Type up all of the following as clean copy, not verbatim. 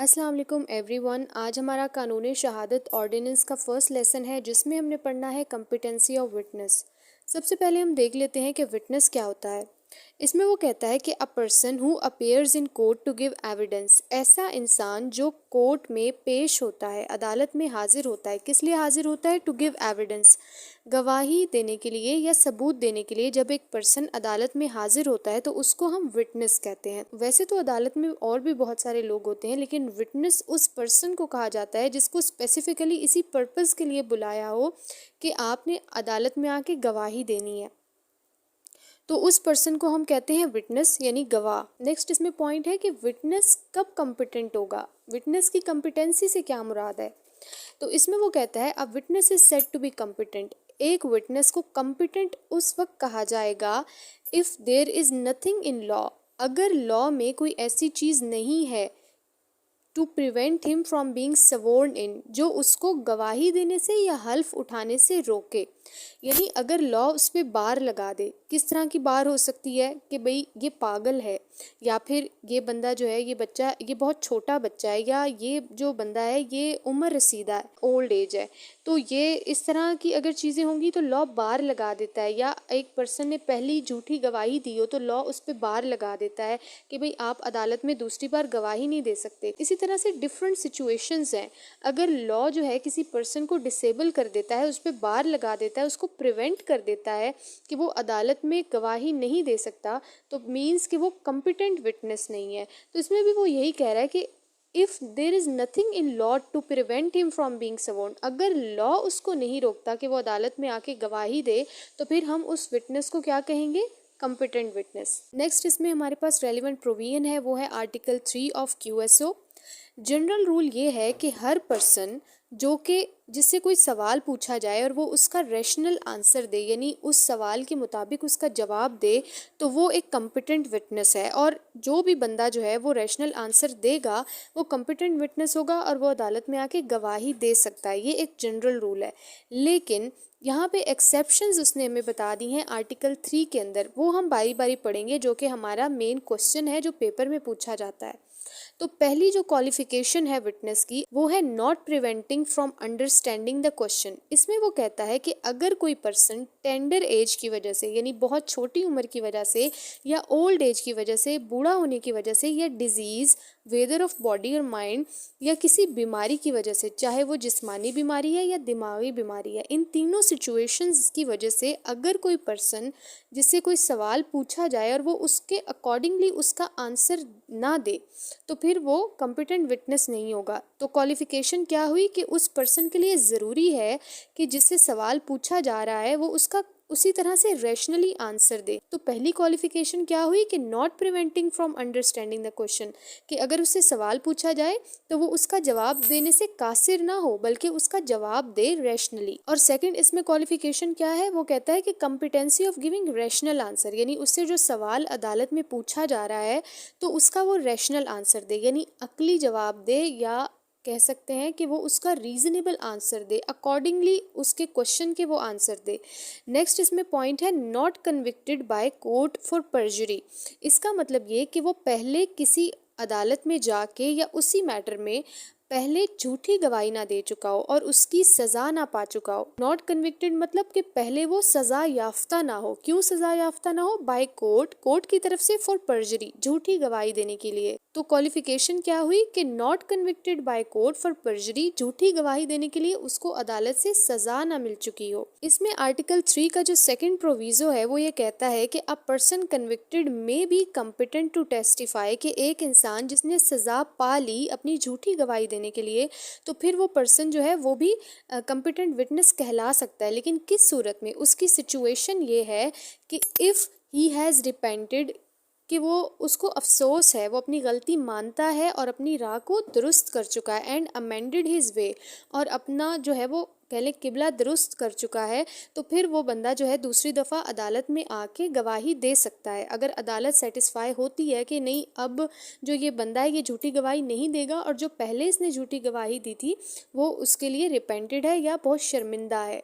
अस्सलाम वालेकुम एवरीवन। आज हमारा कानूनी शहादत ऑर्डिनेंस का फर्स्ट लेसन है जिसमें हमने पढ़ना है कम्पिटेंसी ऑफ विटनेस। सबसे पहले हम देख लेते हैं कि विटनेस क्या होता है। इसमें वो कहता है कि a person who appears in court to give evidence, ऐसा इंसान जो कोर्ट में पेश होता है, अदालत में हाजिर होता है। किस लिए हाजिर होता है? टू गिव एविडेंस, गवाही देने के लिए या सबूत देने के लिए। जब एक पर्सन अदालत में हाजिर होता है तो उसको हम विटनेस कहते हैं। वैसे तो अदालत में और भी बहुत सारे लोग होते हैं, लेकिन विटनेस उस पर्सन को कहा जाता है जिसको स्पेसिफिकली इसी पर्पस के लिए बुलाया हो कि आपने अदालत में आके गवाही देनी है, तो उस पर्सन को हम कहते हैं विटनेस यानी गवाह। नेक्स्ट इसमें पॉइंट है कि विटनेस कब कॉम्पिटेंट होगा, विटनेस की कॉम्पिटेंसी से क्या मुराद है। तो इसमें वो कहता है a witness is said to be competent, एक विटनेस को कॉम्पिटेंट उस वक्त कहा जाएगा if there is nothing in law, अगर लॉ में कोई ऐसी चीज़ नहीं है to prevent him from being sworn in, जो उसको गवाही देने से या हल्फ उठाने से रोके। यानी अगर लॉ उस पर बार लगा दे, किस तरह की बार हो सकती है कि भाई ये पागल है, या फिर ये बंदा जो है, ये बच्चा, ये बहुत छोटा बच्चा है, या ये जो बंदा है ये उम्र रसीदा है, ओल्ड एज है, तो ये इस तरह की अगर चीज़ें होंगी तो लॉ बार लगा देता है। या एक पर्सन ने पहली झूठी गवाही दी हो तो लॉ उस पर बार लगा देता है कि भाई आप अदालत में दूसरी बार गवाही नहीं दे सकते। इसी तरह से डिफरेंट सिचुएशंस हैं। अगर लॉ जो है किसी पर्सन को डिसेबल कर देता है, उस पर बार लगा देता है, उसको प्रिवेंट कर देता है कि वो अदालत में गवाही नहीं दे सकता, तो मीन्स कि वो कॉम्पिटेंट विटनेस नहीं है। तो इसमें भी वो यही कह रहा है कि if there is nothing in law to prevent him from being sworn, अगर लॉ उसको नहीं रोकता कि वो अदालत में आके गवाही दे, तो फिर हम उस विटनेस को क्या कहेंगे? Competent witness. नेक्स्ट इसमें हमारे पास रेलिवेंट प्रोविजन है, वो है article 3 of QSO। General rule ये है कि हर पर्सन जो कि जिससे कोई सवाल पूछा जाए और वो उसका रैशनल आंसर दे, यानी उस सवाल के मुताबिक उसका जवाब दे, तो वो एक कॉम्पिटेंट विटनेस है। और जो भी बंदा जो है वो रैशनल आंसर देगा वो कॉम्पिटेंट विटनेस होगा और वो अदालत में आके गवाही दे सकता है। ये एक जनरल रूल है, लेकिन यहाँ पे एक्सेप्शंस उसने हमें बता दी हैं आर्टिकल 3 के अंदर। वो हम बारी बारी पढ़ेंगे, जो कि हमारा मेन क्वेश्चन है जो पेपर में पूछा जाता है। तो पहली जो क्वालिफिकेशन है विटनेस की, वो है not preventing from understanding the question. इसमें वो कहता है कि अगर कोई पर्सन टेंडर एज की वजह से, यानी बहुत छोटी उम्र की वजह से, या ओल्ड एज की वजह से, बूढ़ा होने की वजह से, या डिजीज़ वेदर ऑफ बॉडी और माइंड, या किसी बीमारी की वजह से, चाहे वो जिस्मानी बीमारी है या दिमागी बीमारी है, इन तीनों सिचुएशंस की वजह से अगर कोई पर्सन जिससे कोई सवाल पूछा जाए और वो उसके अकॉर्डिंगली उसका आंसर ना दे, तो फिर वो कॉम्पिटेंट विटनेस नहीं होगा। तो क्वालिफिकेशन क्या हुई कि उस पर्सन के लिए ज़रूरी है कि जिससे सवाल पूछा जा रहा है वो उसका उसी तरह से रैशनली आंसर दे। तो पहली क्वालिफिकेशन क्या हुई कि not preventing from understanding the question, कि अगर उससे सवाल पूछा जाए तो वो उसका जवाब देने से कासिर ना हो, बल्कि उसका जवाब दे रैशनली। और सेकंड इसमें क्वालिफिकेशन क्या है, वो कहता है कि competency of giving rational answer, यानी उससे जो सवाल अदालत में पूछा जा रहा है तो उसका वो रैशनल आंसर दे, यानी अक्ली जवाब दे, या कह सकते हैं कि वो उसका रीजनेबल आंसर दे, अकॉर्डिंगली उसके क्वेश्चन के वो आंसर दे। नेक्स्ट इसमें पॉइंट है not convicted by court for परजुरी। इसका मतलब ये कि वो पहले किसी अदालत में जाके या उसी मैटर में पहले झूठी गवाही ना दे चुका हो और उसकी सजा ना पा चुका हो। नॉट कन्विक्टेड मतलब कि पहले वो सजा याफ्ता ना हो। क्यों सजा याफ्ता ना हो? बाय कोर्ट, कोर्ट की तरफ से, फॉर परजरी, झूठी गवाही देने के लिए। तो क्वालिफिकेशन क्या हुई कि not convicted by court for perjury, झूठी गवाही देने के लिए उसको अदालत से सजा ना मिल चुकी हो। इसमें आर्टिकल 3 का जो सेकंड प्रोविजो है वो ये कहता है कि अ पर्सन कन्विक्टेड में बी कॉम्पिटेंट टू टेस्टिफाई, कि एक इंसान जिसने सजा पा ली अपनी झूठी गवाही देने के लिए, तो फिर वो पर्सन जो है वो भी कॉम्पिटेंट विटनेस कहला सकता है। लेकिन किस सूरत में? उसकी सिचुएशन ये है कि इफ़ ही हैज़ रिपेंटेड, कि वो उसको अफसोस है, वो अपनी गलती मानता है और अपनी राह को दुरुस्त कर चुका है, एंड अमेंडेड हिज वे, और अपना जो है वो कह लें किबला दुरुस्त कर चुका है, तो फिर वो बंदा जो है दूसरी दफ़ा अदालत में आके गवाही दे सकता है। अगर अदालत सेटिस्फाई होती है कि नहीं, अब जो ये बंदा है ये झूठी गवाही नहीं देगा और जो पहले इसने झूठी गवाही दी थी वो उसके लिए रिपेंटेड है या बहुत शर्मिंदा है,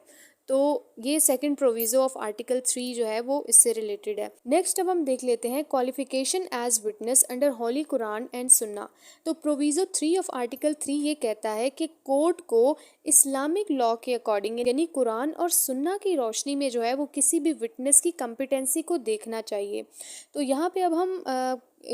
तो ये सेकंड प्रोविजो ऑफ आर्टिकल 3 जो है वो इससे रिलेटेड है। नेक्स्ट अब हम देख लेते हैं qualification as witness under holy Quran and Sunnah. तो प्रोविजो 3 ऑफ आर्टिकल 3 ये कहता है कि कोर्ट को इस्लामिक लॉ के अकॉर्डिंग यानी कुरान और सुन्ना की रोशनी में जो है वो किसी भी विटनेस की कम्पिटेंसी को देखना चाहिए। तो यहाँ पे अब हम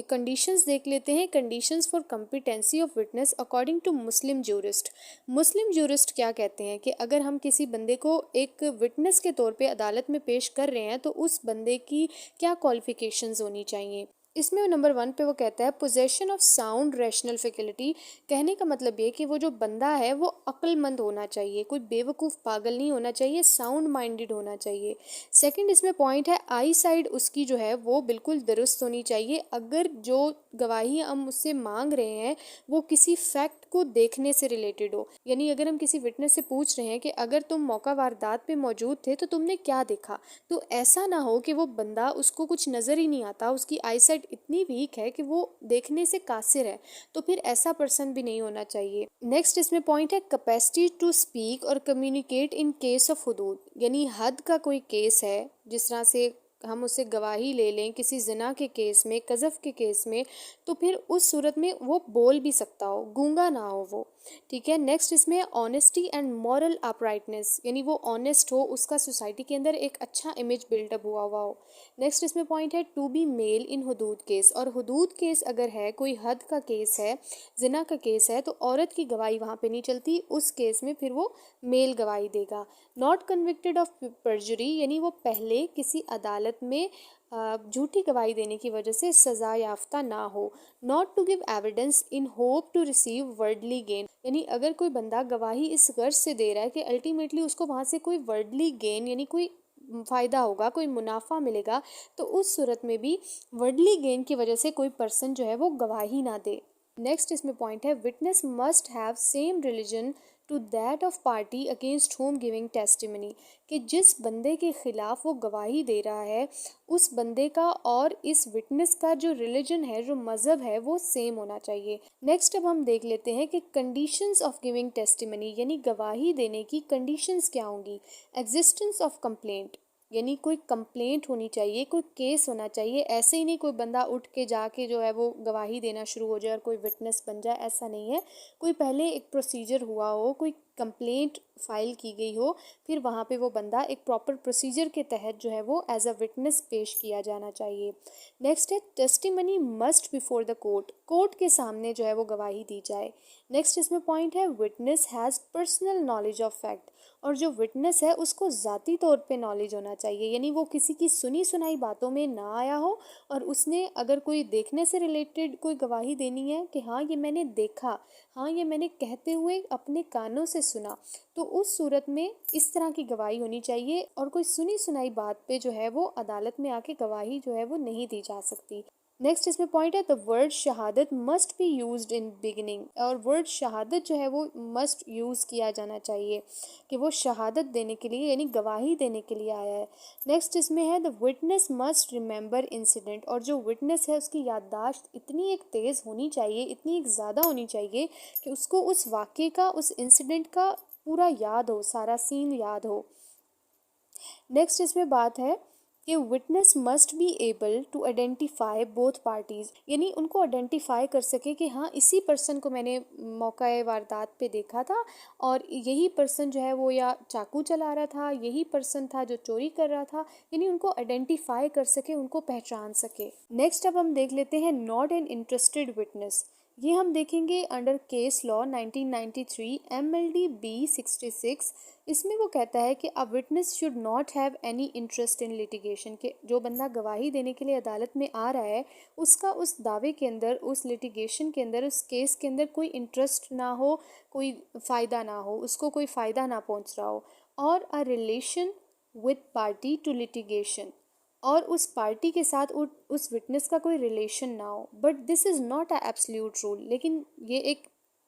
कंडीशंस देख लेते हैं। Conditions for competency of witness according to Muslim jurist. Muslim jurist क्या कहते हैं कि अगर हम किसी बंदे को एक विटनेस के तौर पे अदालत में पेश कर रहे हैं तो उस बंदे की क्या क्वालिफिकेशंस होनी चाहिए। इसमें नंबर 1 पे वो कहता है possession of sound rational faculty. कहने का मतलब ये कि वो जो बंदा है वो अक्लमंद होना चाहिए, कोई बेवकूफ़ पागल नहीं होना चाहिए, साउंड माइंडेड होना चाहिए। सेकंड इसमें पॉइंट है आई साइड उसकी जो है वो बिल्कुल दुरुस्त होनी चाहिए। अगर जो गवाही हम उससे मांग रहे हैं वो किसी फैक्ट को देखने से रिलेटेड हो, यानी अगर हम किसी विटनेस से पूछ रहे हैं कि अगर तुम मौका वारदात पे मौजूद थे तो तुमने क्या देखा, तो ऐसा ना हो कि वो बंदा उसको कुछ नज़र ही नहीं आता, उसकी आई साइट इतनी वीक है कि वो देखने से कासिर है, तो फिर ऐसा पर्सन भी नहीं होना चाहिए। नेक्स्ट इसमें पॉइंट है कैपेसिटी टू स्पीक और कम्युनिकेट इन केस ऑफ हुदूद। यानी हद का कोई केस है, जिस तरह से हम उससे गवाही ले लें किसी जिना के केस में, कज़फ के केस में, तो फिर उस सूरत में वो बोल भी सकता हो, गूंगा ना हो वो। ठीक है। नेक्स्ट इसमें ऑनेस्टी एंड मॉरल अपराइटनेस, यानी वो ऑनेस्ट हो, उसका सोसाइटी के अंदर एक अच्छा इमेज बिल्डअप हुआ हो। नेक्स्ट इसमें पॉइंट है टू बी मेल इन हुदूद केस। और हुदूद केस अगर है, कोई हद का केस है, जिना का केस है, तो औरत की गवाही वहाँ पे नहीं चलती, उस केस में फिर वो मेल गवाही देगा। नॉट कन्विक्टेड ऑफ परजुरी, यानी वो पहले किसी अदालत में झूठी गवाही देने की वजह से सज़ा याफ्ता ना हो। Not to give evidence in hope to receive worldly gain, यानी अगर कोई बंदा गवाही इस गर्ज से दे रहा है कि अल्टीमेटली उसको वहाँ से कोई वर्डली गेन यानी कोई फ़ायदा होगा, कोई मुनाफा मिलेगा, तो उस सूरत में भी वर्डली गेन की वजह से कोई पर्सन जो है वो गवाही ना दे। नेक्स्ट इसमें पॉइंट है witness must have same religion to that of party against whom giving testimony, कि जिस बंदे के खिलाफ वो गवाही दे रहा है उस बंदे का और इस विटनेस का जो रिलीजन है, जो मज़हब है, वो सेम होना चाहिए। नेक्स्ट अब हम देख लेते हैं कि कंडीशंस ऑफ गिविंग टेस्टिमनी, यानी गवाही देने की कंडीशंस क्या होंगी। एग्जिस्टेंस ऑफ कंप्लेंट, यानी कोई कंप्लेंट होनी चाहिए, कोई केस होना चाहिए। ऐसे ही नहीं कोई बंदा उठ के जाके जो है वो गवाही देना शुरू हो जाए और कोई विटनेस बन जाए, ऐसा नहीं है। कोई पहले एक प्रोसीजर हुआ हो, कोई कंप्लेंट फाइल की गई हो, फिर वहाँ पे वो बंदा एक प्रॉपर प्रोसीजर के तहत जो है वो एज अ विटनेस पेश किया जाना चाहिए। नेक्स्ट है testimony must before the court, court के सामने जो है वो गवाही दी जाए। नेक्स्ट इसमें पॉइंट है witness has personal knowledge of fact, और जो विटनेस है उसको ज़ाती तौर पे नॉलेज होना चाहिए, यानी वो किसी की सुनी सुनाई बातों में ना आया हो और उसने अगर कोई देखने से रिलेटेड कोई गवाही देनी है कि हाँ ये मैंने देखा, हाँ ये मैंने कहते हुए अपने कानों से सुना, तो उस सूरत में इस तरह की गवाही होनी चाहिए। और कोई सुनी सुनाई बात पे जो है वो अदालत में आके गवाही जो है वो नहीं दी जा सकती। नेक्स्ट इसमें पॉइंट है द वर्ड शहादत must be used in beginning, और वर्ड शहादत जो है वो मस्ट यूज़ किया जाना चाहिए कि वो शहादत देने के लिए यानी गवाही देने के लिए आया है। नेक्स्ट इसमें है the witness must remember incident, और जो विटनेस है उसकी याददाश्त इतनी एक तेज़ होनी चाहिए, इतनी एक ज़्यादा होनी चाहिए कि उसको उस वाक़े का, उस इंसिडेंट का पूरा याद हो, सारा सीन याद हो। नेक्स्ट इसमें बात है कि witness must be able to identify both parties, यानी उनको आइडेंटिफाई कर सके कि हाँ इसी पर्सन को मैंने मौका वारदात पे देखा था और यही पर्सन जो है वो या चाकू चला रहा था, यही पर्सन था जो चोरी कर रहा था, यानी उनको आइडेंटिफाई कर सके, उनको पहचान सके। नेक्स्ट अब हम देख लेते हैं नॉट एन इंटरेस्टेड विटनेस। ये हम देखेंगे under case law 1993 MLD B 66। इसमें वो कहता है कि a witness should not have any interest in litigation, के जो बंदा गवाही देने के लिए अदालत में आ रहा है उसका उस दावे के अंदर, उस लिटिगेशन के अंदर, उस केस के अंदर कोई इंटरेस्ट ना हो, कोई फ़ायदा ना हो, उसको कोई फ़ायदा ना पहुंच रहा हो। और a relation with party to litigation, और उस पार्टी के साथ उस विटनेस का कोई रिलेशन ना हो। But this is not a absolute rule, लेकिन ये एक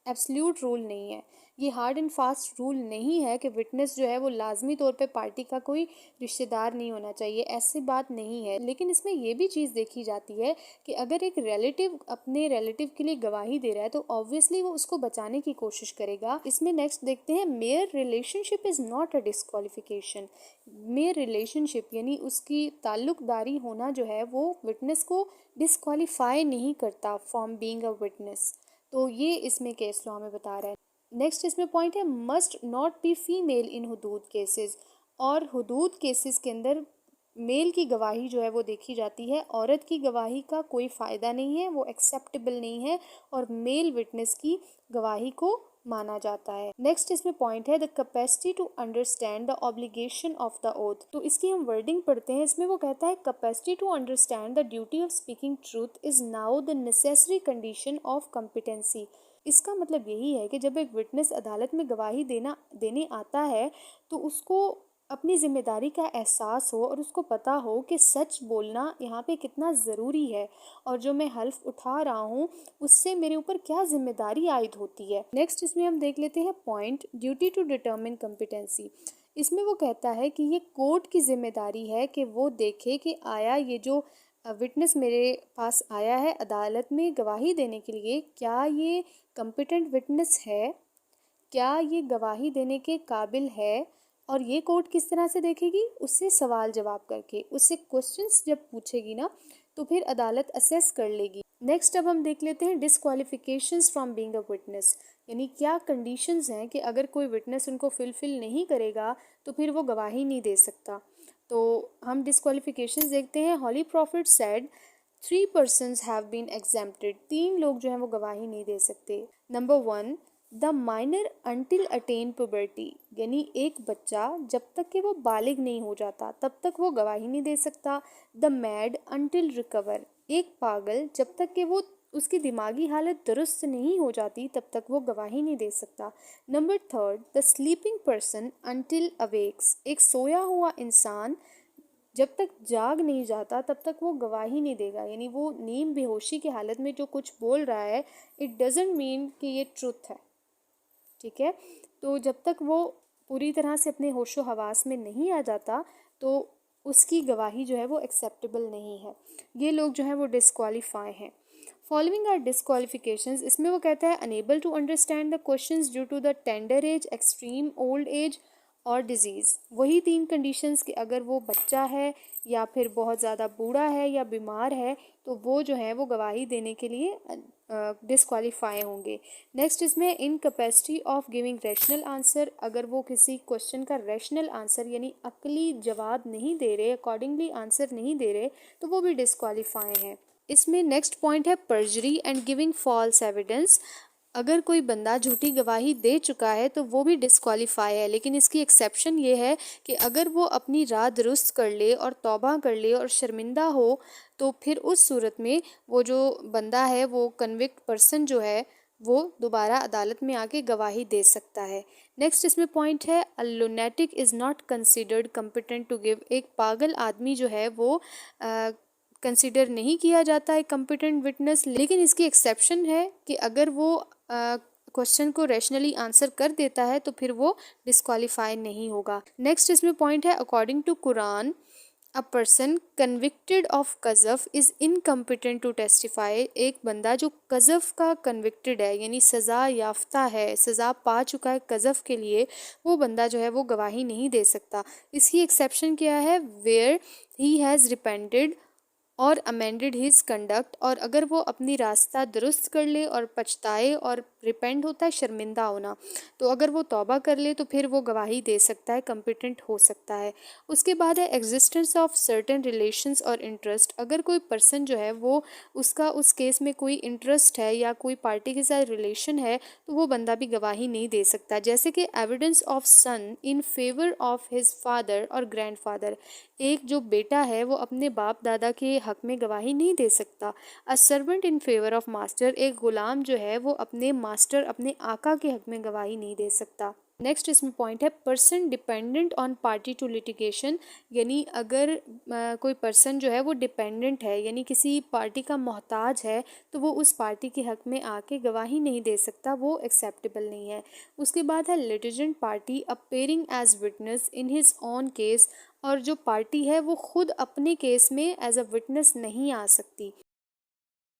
एब्सोल्यूट रूल नहीं है, ये हार्ड एंड फास्ट रूल नहीं है कि विटनेस जो है वो लाजमी तौर पे पार्टी का कोई रिश्तेदार नहीं होना चाहिए, ऐसी बात नहीं है। लेकिन इसमें ये भी चीज़ देखी जाती है कि अगर एक रिलेटिव अपने रिलेटिव के लिए गवाही दे रहा है तो ऑब्वियसली वो उसको बचाने की कोशिश करेगा। इसमें नेक्स्ट देखते हैं, mayor relationship is not a disqualification. Mayor relationship यानी उसकी ताल्लुकदारी होना जो है वो विटनेस को डिस्क्वालीफाई नहीं करता फ्रॉम बीइंग अ विटनेस। तो ये इसमें केस लॉ हमें बता रहा है। नेक्स्ट इसमें पॉइंट है, must not be female in हुदूद केसेस। और हुदूद केसेस के अंदर मेल की गवाही जो है वो देखी जाती है, औरत की गवाही का कोई फ़ायदा नहीं है, वो एक्सेप्टेबल नहीं है और मेल विटनेस की गवाही को माना जाता है। नेक्स्ट इसमें पॉइंट है, the capacity to understand the obligation of the oath. तो इसकी हम वर्डिंग पढ़ते हैं। इसमें वो कहता है, capacity to understand the duty of speaking truth is now the necessary condition of competency. इसका मतलब यही है कि जब एक विटनेस अदालत में गवाही देने आता है तो उसको अपनी जिम्मेदारी का एहसास हो और उसको पता हो कि सच बोलना यहाँ पे कितना ज़रूरी है और जो मैं हल्फ उठा रहा हूँ उससे मेरे ऊपर क्या जिम्मेदारी आयद होती है। नेक्स्ट इसमें हम देख लेते हैं point, duty to determine competency. इसमें वो कहता है कि ये कोर्ट की जिम्मेदारी है कि वो देखे कि आया ये जो विटनेस मेरे पास आया है अदालत में गवाही देने के लिए, क्या ये कॉम्पिटेंट विटनेस है, क्या ये गवाही देने के काबिल है। और ये कोर्ट किस तरह से देखेगी, उससे सवाल जवाब करके, उससे क्वेश्चंस जब पूछेगी ना तो फिर अदालत असेस कर लेगी। नेक्स्ट अब हम देख लेते हैं डिस्क्वालिफिकेशंस फ्रॉम बीइंग अ विटनेस, यानी क्या कंडीशंस हैं कि अगर कोई विटनेस उनको फुलफिल नहीं करेगा तो फिर वो गवाही नहीं दे सकता। तो हम डिस्क्वालिफिकेशंस देखते हैं। हॉली profit said 3 persons have been exempted। 3 लोग जो हैं वो गवाही नहीं दे सकते। Number 1, the minor until attain puberty, यानी एक बच्चा जब तक कि वो बालिग नहीं हो जाता तब तक वो गवाही नहीं दे सकता। द मैड अंटिल रिकवर, एक पागल जब तक कि वो उसकी दिमागी हालत दुरुस्त नहीं हो जाती तब तक वो गवाही नहीं दे सकता। Number 3, the sleeping person until awakes, एक सोया हुआ इंसान जब तक जाग नहीं जाता तब तक वो गवाही नहीं देगा, यानी वो नींद बेहोशी की हालत में जो कुछ बोल रहा है इट डजेंट मीन कि ये ट्रुथ है, ठीक है। तो जब तक वो पूरी तरह से अपने होशो हवास में नहीं आ जाता तो उसकी गवाही जो है वो एक्सेप्टेबल नहीं है। ये लोग जो है वो डिस्क्वालीफाई हैं। फॉलोइंग आर डिस्क्वालिफिकेशंस, इसमें वो कहता है, unable to understand the questions due to the tender age, extreme old age और डिजीज़। वही 3 कंडीशंस कि अगर वो बच्चा है या फिर बहुत ज़्यादा बूढ़ा है या बीमार है तो वो जो है वो गवाही देने के लिए डिस्क्वालीफाई होंगे। नेक्स्ट इसमें incapacity of giving rational answer, अगर वो किसी क्वेश्चन का रैशनल आंसर यानी अक्ली जवाब नहीं दे रहे, अकॉर्डिंगली आंसर नहीं दे रहे तो वो भी डिस्क्वालीफाई हैं। इसमें नेक्स्ट पॉइंट है परजरी एंड गिविंग फॉल्स एविडेंस। अगर कोई बंदा झूठी गवाही दे चुका है तो वो भी डिस्क्वालीफाई है, लेकिन इसकी एक्सेप्शन ये है कि अगर वो अपनी राह दुरुस्त कर ले और तौबा कर ले और शर्मिंदा हो तो फिर उस सूरत में वो जो बंदा है वो कन्विक्ट पर्सन जो है वो दोबारा अदालत में आके गवाही दे सकता है। नेक्स्ट इसमें पॉइंट है, a lunatic is not considered competent to give, एक पागल आदमी जो है वो कंसिडर नहीं किया जाता है कॉम्पिटेंट विटनेस। लेकिन इसकी एक्सेप्शन है कि अगर वो क्वेश्चन को रैशनली आंसर कर देता है तो फिर वो डिस्क्वालीफाई नहीं होगा। नेक्स्ट इसमें पॉइंट है, according to Quran a person convicted of कज़फ इज़ इनकम्पिटेंट टू टेस्टिफाई, एक बंदा जो कज़फ का कन्विक्टेड है यानी सज़ा याफ्ता है, सज़ा पा चुका है कज़फ के लिए, वो बंदा जो है वो गवाही नहीं दे सकता। इसकी एक्सेप्शन क्या है, वेयर ही हैज़ रिपेंटेड और अमेंडेड हिज कंडक्ट, और अगर वो अपनी रास्ता दुरुस्त कर ले और पछताए, और रिपेंट होता है शर्मिंदा होना, तो अगर वो तौबा कर ले तो फिर वो गवाही दे सकता है, कम्पिटेंट हो सकता है। उसके बाद है एग्जिस्टेंस ऑफ सर्टेन रिलेशंस और इंटरेस्ट, अगर कोई पर्सन जो है वो उसका उस केस में कोई इंटरेस्ट है या कोई पार्टी के साथ रिलेशन है तो वो बंदा भी गवाही नहीं दे सकता। जैसे कि evidence of son in favour of his father और ग्रैंडफादर, एक जो बेटा है वो अपने बाप दादा के हक में गवाही नहीं दे सकता। A servant in favour of master, एक गुलाम जो है वो अपने मास्टर अपने आका के हक में गवाही नहीं दे सकता। नेक्स्ट इसमें पॉइंट है person dependent on party to litigation, यानी अगर कोई पर्सन जो है वो डिपेंडेंट है यानी किसी पार्टी का मोहताज है तो वो उस पार्टी के हक में आके गवाही नहीं दे सकता, वो एक्सेप्टेबल नहीं है। उसके बाद है litigant party appearing as witness in his own case, और जो पार्टी है वो खुद अपने केस में एज अ विटनेस नहीं आ सकती।